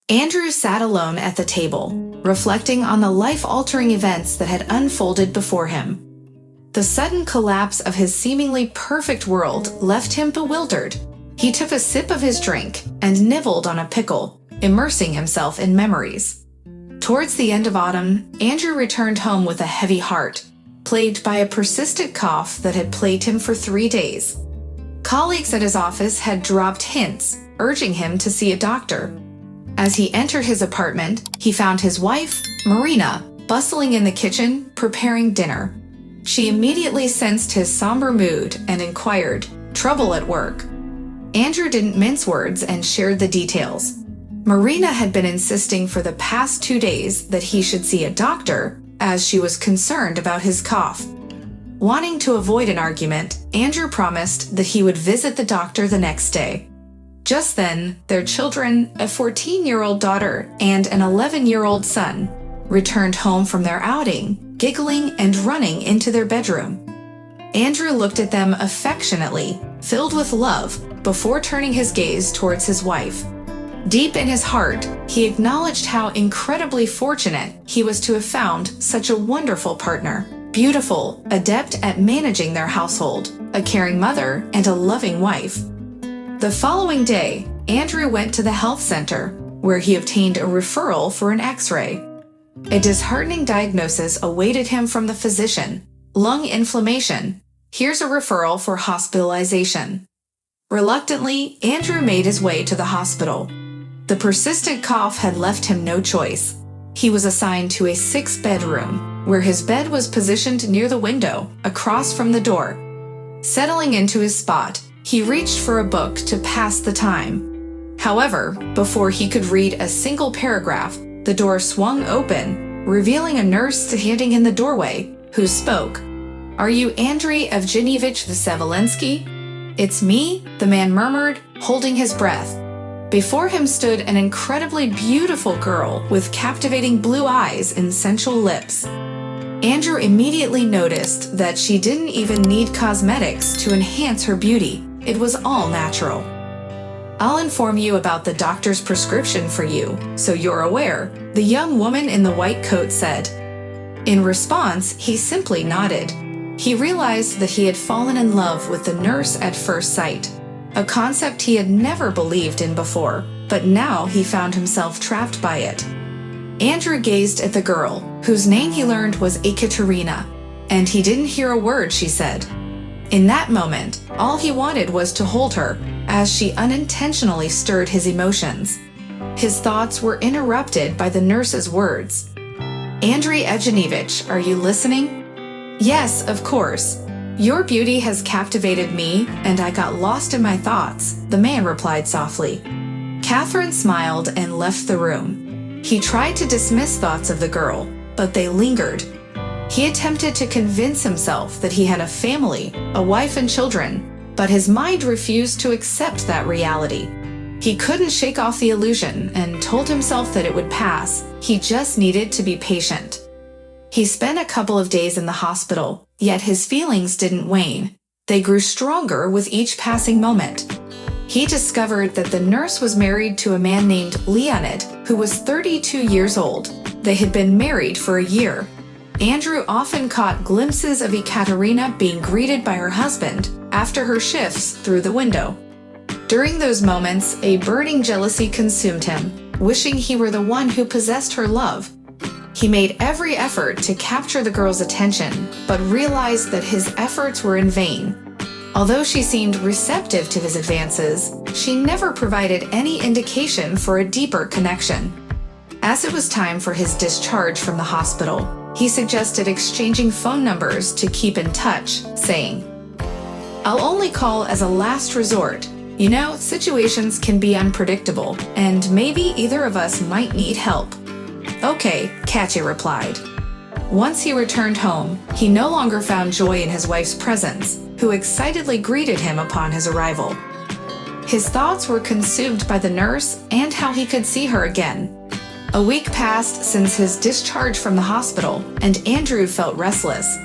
Andrew sat alone at the table, reflecting on the life-altering events that had unfolded before him. The sudden collapse of his seemingly perfect world left him bewildered. He took a sip of his drink and nibbled on a pickle, immersing himself in memories. Towards the end of autumn, Andrew returned home with a heavy heart, plagued by a persistent cough that had plagued him for 3 days. Colleagues at his office had dropped hints, urging him to see a doctor. As he entered his apartment, he found his wife, Marina, bustling in the kitchen, preparing dinner. She immediately sensed his somber mood and inquired, "Trouble at work?" Andrew didn't mince words and shared the details. Marina had been insisting for the past 2 days that he should see a doctor, as she was concerned about his cough. Wanting to avoid an argument, Andrew promised that he would visit the doctor the next day. Just then, their children, a 14-year-old daughter and an 11-year-old son, returned home from their outing, giggling and running into their bedroom. Andrew looked at them affectionately, filled with love, before turning his gaze towards his wife. Deep in his heart, he acknowledged how incredibly fortunate he was to have found such a wonderful partner. Beautiful, adept at managing their household, a caring mother, and a loving wife. The following day, Andrew went to the health center, where he obtained a referral for an X-ray. A disheartening diagnosis awaited him from the physician: lung inflammation. Here's a referral for hospitalization. Reluctantly, Andrew made his way to the hospital. The persistent cough had left him no choice. He was assigned to a 6-bed room, where his bed was positioned near the window, across from the door. Settling into his spot, he reached for a book to pass the time. However, before he could read a single paragraph, the door swung open, revealing a nurse standing in the doorway, who spoke. "Are you Andrei Evgenievich Vsevolensky?" "It's me," the man murmured, holding his breath. Before him stood an incredibly beautiful girl with captivating blue eyes and sensual lips. Andrew immediately noticed that she didn't even need cosmetics to enhance her beauty. It was all natural. "I'll inform you about the doctor's prescription for you, so you're aware," the young woman in the white coat said. In response, he simply nodded. He realized that he had fallen in love with the nurse at first sight, a concept he had never believed in before, but now he found himself trapped by it. Andrew gazed at the girl, whose name he learned was Ekaterina, and he didn't hear a word she said. In that moment, all he wanted was to hold her, as she unintentionally stirred his emotions. His thoughts were interrupted by the nurse's words. "Andrei Evgenievich, are you listening?" "Yes, of course. Your beauty has captivated me, and I got lost in my thoughts," the man replied softly. Catherine smiled and left the room. He tried to dismiss thoughts of the girl, but they lingered. He attempted to convince himself that he had a family, a wife and children, but his mind refused to accept that reality. He couldn't shake off the illusion and told himself that it would pass. He just needed to be patient. He spent a couple of days in the hospital, yet his feelings didn't wane. They grew stronger with each passing moment. He discovered that the nurse was married to a man named Leonid, who was 32 years old. They had been married for a year. Andrew often caught glimpses of Ekaterina being greeted by her husband after her shifts through the window. During those moments, a burning jealousy consumed him, wishing he were the one who possessed her love. He made every effort to capture the girl's attention, but realized that his efforts were in vain. Although she seemed receptive to his advances, she never provided any indication for a deeper connection. As it was time for his discharge from the hospital, he suggested exchanging phone numbers to keep in touch, saying, "I'll only call as a last resort. You know, situations can be unpredictable, and maybe either of us might need help." "Okay," Katya replied. Once he returned home, he no longer found joy in his wife's presence, who excitedly greeted him upon his arrival. His thoughts were consumed by the nurse and how he could see her again. A week passed since his discharge from the hospital, and Andrew felt restless.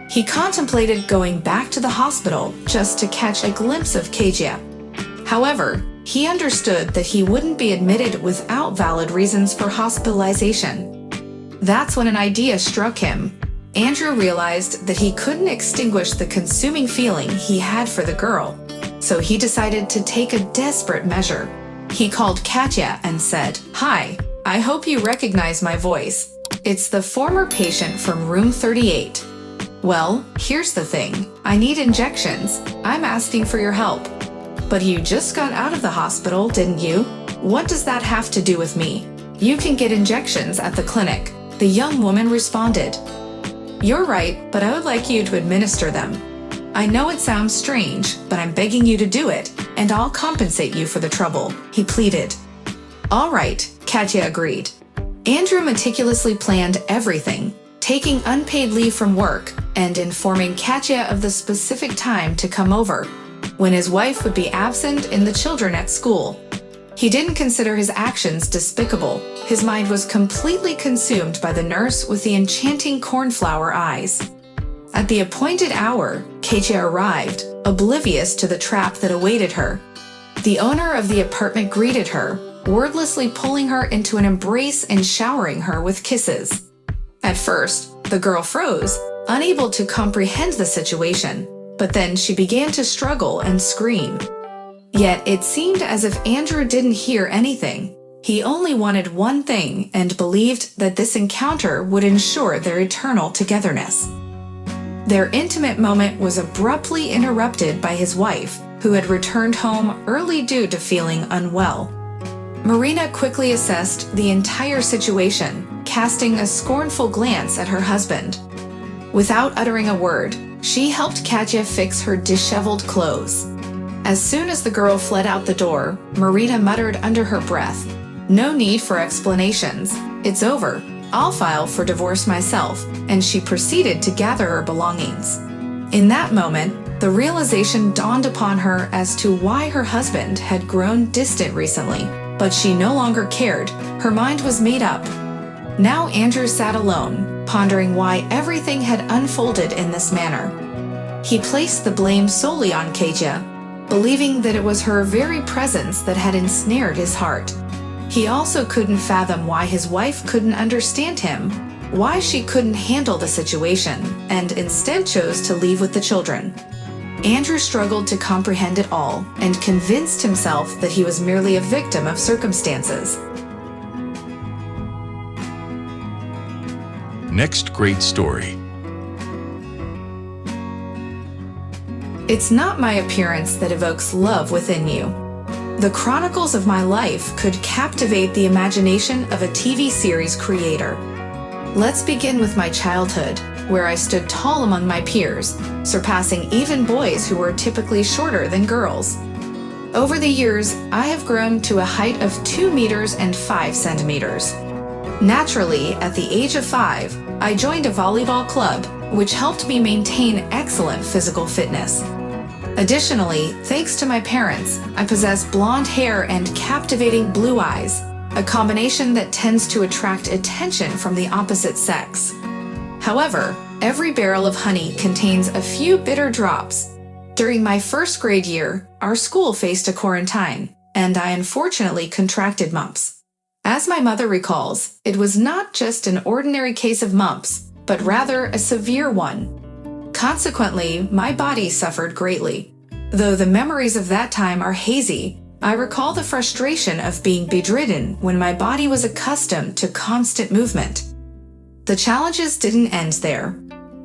He contemplated going back to the hospital just to catch a glimpse of Katya. However, He understood that he wouldn't be admitted without valid reasons for hospitalization. That's when an idea struck him. Andrew realized that he couldn't extinguish the consuming feeling he had for the girl, so he decided to take a desperate measure. He called Katya and said, "Hi, I hope you recognize my voice. It's the former patient from room 38. Well, here's the thing. I need injections. I'm asking for your help." "But you just got out of the hospital, didn't you? What does that have to do with me? You can get injections at the clinic," the young woman responded. "You're right, but I would like you to administer them. I know it sounds strange, but I'm begging you to do it, and I'll compensate you for the trouble," he pleaded. "All right," Katya agreed. Andrew meticulously planned everything, taking unpaid leave from work and informing Katya of the specific time to come over, when his wife would be absent and the children at school. He didn't consider his actions despicable. His mind was completely consumed by the nurse with the enchanting cornflower eyes. At the appointed hour, Katya arrived, oblivious to the trap that awaited her. The owner of the apartment greeted her, wordlessly pulling her into an embrace and showering her with kisses. At first, the girl froze, unable to comprehend the situation, but then she began to struggle and scream. Yet it seemed as if Andrew didn't hear anything. He only wanted one thing and believed that this encounter would ensure their eternal togetherness. Their intimate moment was abruptly interrupted by his wife, who had returned home early due to feeling unwell. Marina quickly assessed the entire situation, casting a scornful glance at her husband. Without uttering a word, she helped Katya fix her disheveled clothes. As soon as the girl fled out the door, Marina muttered under her breath, "No need for explanations. It's over. I'll file for divorce myself," and she proceeded to gather her belongings. In that moment, the realization dawned upon her as to why her husband had grown distant recently, but she no longer cared. Her mind was made up. Now Andrew sat alone, pondering why everything had unfolded in this manner. He placed the blame solely on Katya, believing that it was her very presence that had ensnared his heart. He also couldn't fathom why his wife couldn't understand him, why she couldn't handle the situation, and instead chose to leave with the children. Andrew struggled to comprehend it all and convinced himself that he was merely a victim of circumstances. Next great story. It's not my appearance that evokes love within you. The chronicles of my life could captivate the imagination of a TV series creator. Let's begin with my childhood, where I stood tall among my peers, surpassing even boys who were typically shorter than girls. Over the years, I have grown to a height of 2 meters and 5 centimeters. Naturally, at the age of 5, I joined a volleyball club, which helped me maintain excellent physical fitness. Additionally, thanks to my parents, I possess blonde hair and captivating blue eyes, a combination that tends to attract attention from the opposite sex. However, every barrel of honey contains a few bitter drops. During my first grade year, our school faced a quarantine, and I unfortunately contracted mumps. As my mother recalls, it was not just an ordinary case of mumps, but rather a severe one. Consequently, my body suffered greatly. Though the memories of that time are hazy, I recall the frustration of being bedridden when my body was accustomed to constant movement. The challenges didn't end there.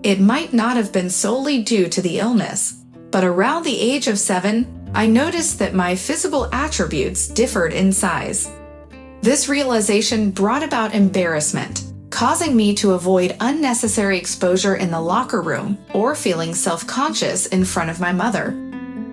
It might not have been solely due to the illness, but around the age of 7, I noticed that my physical attributes differed in size. This realization brought about embarrassment, causing me to avoid unnecessary exposure in the locker room or feeling self-conscious in front of my mother.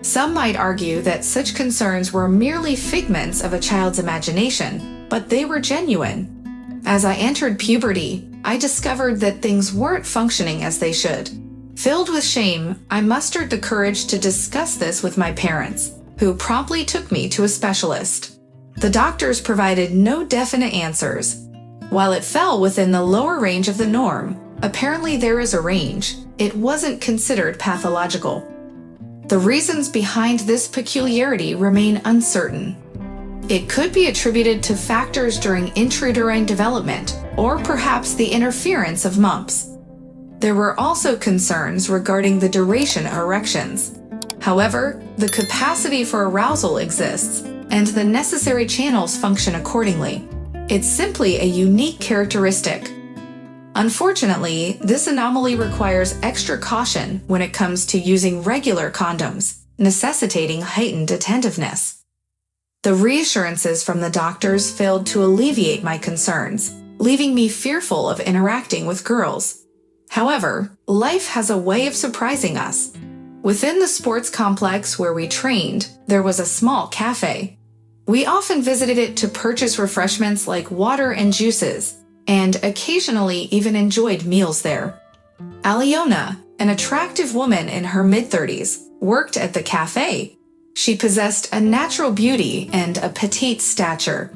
Some might argue that such concerns were merely figments of a child's imagination, but they were genuine. As I entered puberty, I discovered that things weren't functioning as they should. Filled with shame, I mustered the courage to discuss this with my parents, who promptly took me to a specialist. The doctors provided no definite answers. While it fell within the lower range of the norm, apparently there is a range, it wasn't considered pathological. The reasons behind this peculiarity remain uncertain. It could be attributed to factors during intrauterine development, or perhaps the interference of mumps. There were also concerns regarding the duration of erections. However, the capacity for arousal exists, and the necessary channels function accordingly. It's simply a unique characteristic. Unfortunately, this anomaly requires extra caution when it comes to using regular condoms, necessitating heightened attentiveness. The reassurances from the doctors failed to alleviate my concerns, leaving me fearful of interacting with girls. However, life has a way of surprising us. Within the sports complex where we trained, there was a small cafe. We often visited it to purchase refreshments like water and juices, and occasionally even enjoyed meals there. Aliona, an attractive woman in her mid-30s, worked at the cafe. She possessed a natural beauty and a petite stature.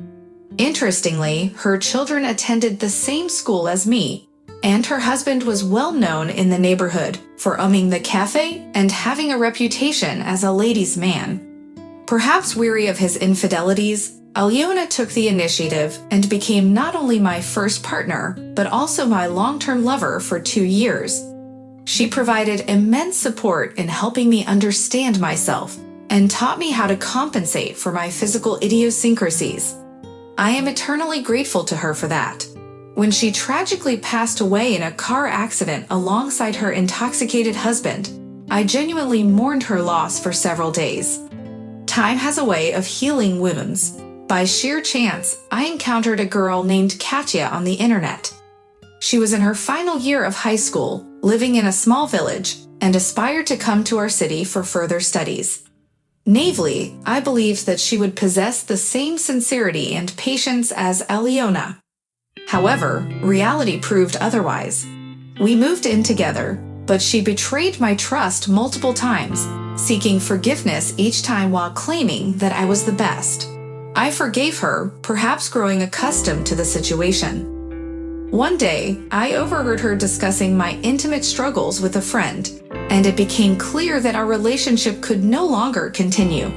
Interestingly, her children attended the same school as me, and her husband was well known in the neighborhood for owning the cafe and having a reputation as a ladies' man. Perhaps weary of his infidelities, Aliona took the initiative and became not only my first partner, but also my long-term lover for 2 years. She provided immense support in helping me understand myself and taught me how to compensate for my physical idiosyncrasies. I am eternally grateful to her for that. When she tragically passed away in a car accident alongside her intoxicated husband, I genuinely mourned her loss for several days. Time has a way of healing wounds. By sheer chance, I encountered a girl named Katya on the internet. She was in her final year of high school, living in a small village, and aspired to come to our city for further studies. Naively, I believed that she would possess the same sincerity and patience as Aliona. However, reality proved otherwise. We moved in together, but she betrayed my trust multiple times, seeking forgiveness each time while claiming that I was the best. I forgave her, perhaps growing accustomed to the situation. One day, I overheard her discussing my intimate struggles with a friend, and it became clear that our relationship could no longer continue.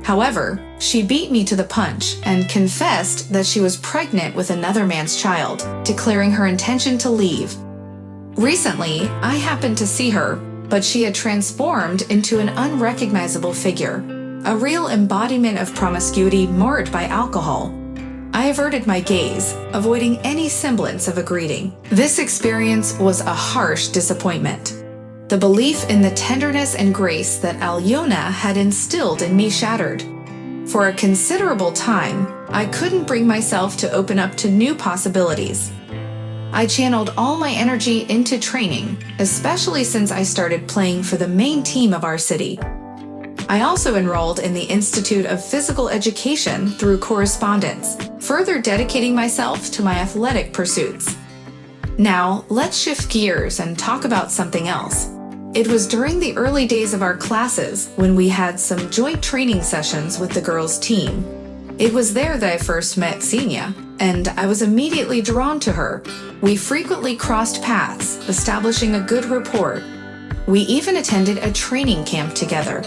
However, she beat me to the punch and confessed that she was pregnant with another man's child, declaring her intention to leave. Recently, I happened to see her, but she had transformed into an unrecognizable figure. A real embodiment of promiscuity marred by alcohol. I averted my gaze, avoiding any semblance of a greeting. This experience was a harsh disappointment. The belief in the tenderness and grace that Aliona had instilled in me shattered. For a considerable time, I couldn't bring myself to open up to new possibilities. I channeled all my energy into training, especially since I started playing for the main team of our city. I also enrolled in the Institute of Physical Education through correspondence, further dedicating myself to my athletic pursuits. Now, let's shift gears and talk about something else. It was during the early days of our classes when we had some joint training sessions with the girls' team. It was there that I first met Xenia, and I was immediately drawn to her. We frequently crossed paths, establishing a good rapport. We even attended a training camp together.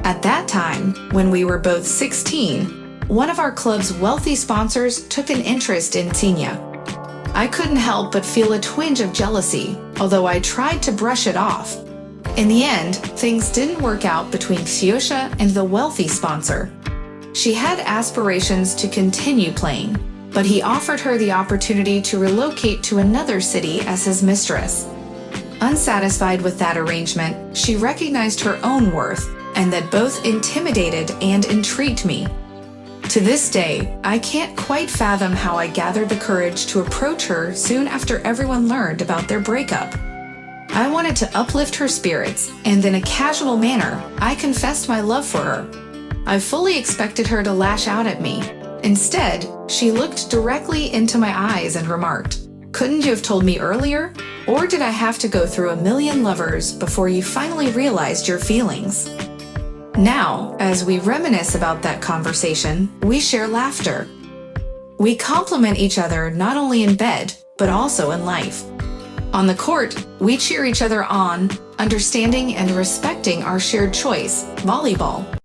At that time, when we were both 16, one of our club's wealthy sponsors took an interest in Xenia. I couldn't help but feel a twinge of jealousy, although I tried to brush it off. In the end, things didn't work out between Xiosha and the wealthy sponsor. She had aspirations to continue playing, but he offered her the opportunity to relocate to another city as his mistress. Unsatisfied with that arrangement, she recognized her own worth, and that both intimidated and intrigued me. To this day, I can't quite fathom how I gathered the courage to approach her soon after everyone learned about their breakup. I wanted to uplift her spirits, and in a casual manner, I confessed my love for her. I fully expected her to lash out at me. Instead, she looked directly into my eyes and remarked, "Couldn't you have told me earlier? Or did I have to go through a million lovers before you finally realized your feelings?" Now, as we reminisce about that conversation, we share laughter. We compliment each other not only in bed, but also in life. On the court, we cheer each other on, understanding and respecting our shared choice, volleyball.